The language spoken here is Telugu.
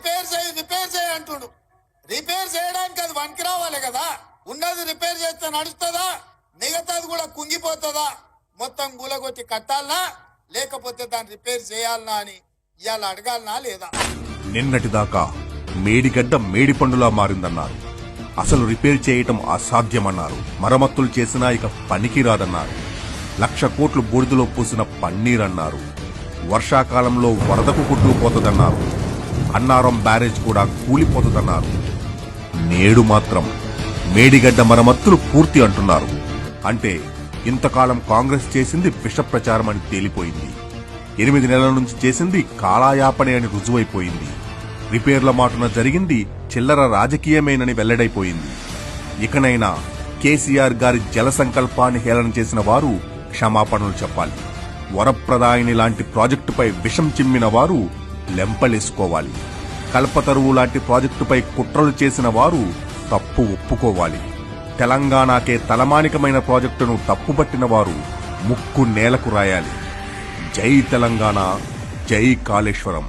రిపేర్ చేయి అంటుడు. రిపేర్ చేయడానికి అది వనికి రావాలి కదా. ఉన్నది రిపేర్ చేస్తే నడుస్తుందా, మిగతాది కూడా కుంగిపోతుందా? మొత్తం గులగొట్టి కట్టాలనా లేకపోతే దాన్ని రిపేర్ చేయాలనా అని ఇవాళ అడగాలనా లేదా? నిన్నటిదాకా మేడిగడ్డ మేడిపండులా మారిందన్నారు. అసలు రిపేర్ చేయటం అసాధ్యమన్నారు. మరమ్మతులు చేసినా ఇక పనికిరాదన్నారు. 1,00,000 కోట్లు బూడిదలో పూసిన పన్నీరన్నారు. వర్షాకాలంలో వరదకు కొట్టుకుపోతుందన్నారు. అన్నారం బ్యారేజ్ కూడా కూలిపోతుందన్నారు. నేడు మాత్రం మేడిగడ్డ మరమ్మతులు పూర్తి అంటున్నారు. అంటే ఇంతకాలం కాంగ్రెస్ చేసింది విష ప్రచారం అని తేలిపోయింది. 8 నెలల నుంచి చేసింది కాలాయాపనే అని రుజువైపోయింది. రిపేర్ల మాటున జరిగింది చిల్లర రాజకీయమేనని వెల్లడైపోయింది. ఇకనైనా కేసీఆర్ గారి జల సంకల్పాన్ని హేళన చేసిన వారు క్షమాపణలు చెప్పాలి. వరప్రదాయిని లాంటి ప్రాజెక్టుపై విషం చిమ్మిన వారు లెంపలేసుకోవాలి. కల్పతరువు లాంటి ప్రాజెక్టుపై కుట్రలు చేసిన వారు తప్పు ఒప్పుకోవాలి. తెలంగాణకే తలమానికమైన ప్రాజెక్టును తప్పుపట్టిన వారు ముక్కు నేలకు రాయాలి. జై తెలంగాణ, జై కాళేశ్వరం.